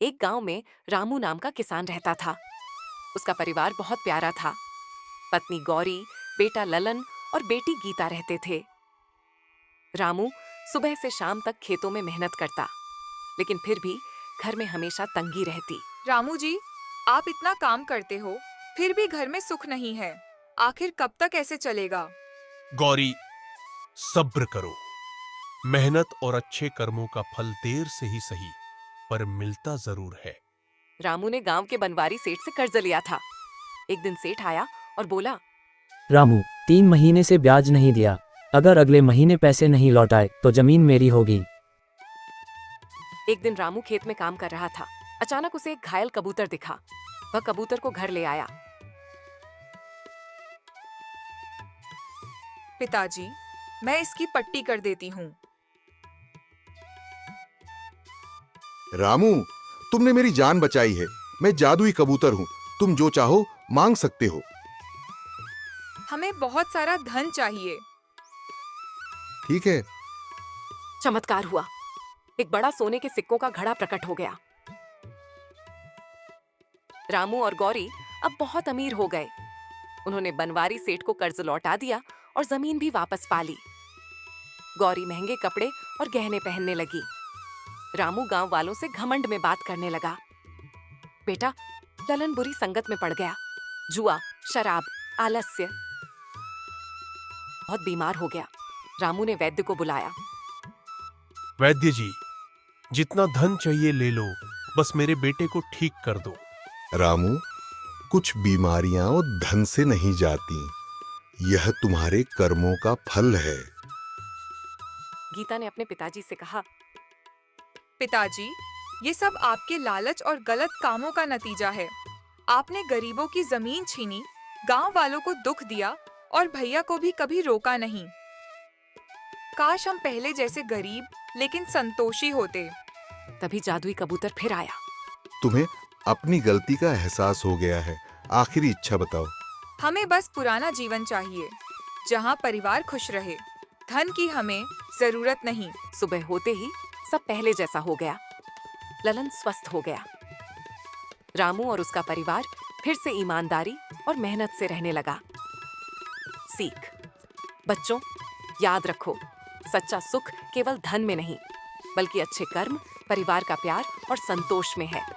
एक गांव में रामू नाम का किसान रहता था। उसका परिवार बहुत प्यारा था। पत्नी गौरी, बेटा ललन और बेटी गीता रहते थे। रामू सुबह से शाम तक खेतों में मेहनत करता, लेकिन फिर भी घर में हमेशा तंगी रहती। रामू जी, आप इतना काम करते हो, फिर भी घर में सुख नहीं है। आखिर कब तक ऐसे चलेगा? गौरी, सब्र करो। मेहनत और अच्छे कर्मों का फल देर से ही सही, पर मिलता जरूर है। रामू ने गांव के बनवारी सेठ से कर्ज लिया था। एक दिन सेठ आया और बोला, रामू, 3 महीने से ब्याज नहीं दिया। अगर अगले महीने पैसे नहीं लौटाए तो जमीन मेरी होगी। एक दिन रामू खेत में काम कर रहा था। अचानक उसे एक घायल कबूतर दिखा। वह कबूतर को घर ले आया। पिताजी, मैं इसकी पट्टी कर देती हूँ। रामू, तुमने मेरी जान बचाई है। मैं जादुई कबूतर हूँ। तुम जो चाहो मांग सकते हो। हमें बहुत सारा धन चाहिए। ठीक है। चमत्कार हुआ। एक बड़ा सोने के सिक्कों का घड़ा प्रकट हो गया। रामू और गौरी अब बहुत अमीर हो गए। उन्होंने बनवारी सेठ को कर्ज लौटा दिया और जमीन भी वापस पा ली। गौरी महंगे कपड़े और गहने पहनने लगी। रामू गांव वालों से घमंड में बात करने लगा। बेटा, ललन बुरी संगत में पड़ गया। जुआ, शराब, आलस्य। बहुत बीमार हो गया। रामू ने वैद्य को बुलाया। वैद्य जी, जितना धन चाहिए ले लो, बस मेरे बेटे को ठीक कर दो। रामू, कुछ बीमारियां धन से नहीं जाती। यह तुम्हारे कर्मों का फल है। गीता ने अपने पिताजी से कहा, पिताजी, ये सब आपके लालच और गलत कामों का नतीजा है। आपने गरीबों की जमीन छीनी, गांव वालों को दुख दिया और भैया को भी कभी रोका नहीं। काश हम पहले जैसे गरीब लेकिन संतोषी होते। तभी जादुई कबूतर फिर आया। तुम्हें अपनी गलती का एहसास हो गया है। आखिरी इच्छा बताओ। हमें बस पुराना जीवन चाहिए, जहाँ परिवार खुश रहे। धन की हमें जरूरत नहीं। सुबह होते ही सब पहले जैसा हो गया। ललन स्वस्थ हो गया। रामू और उसका परिवार फिर से ईमानदारी और मेहनत से रहने लगा। सीख, बच्चों, याद रखो, सच्चा सुख केवल धन में नहीं, बल्कि अच्छे कर्म, परिवार का प्यार और संतोष में है।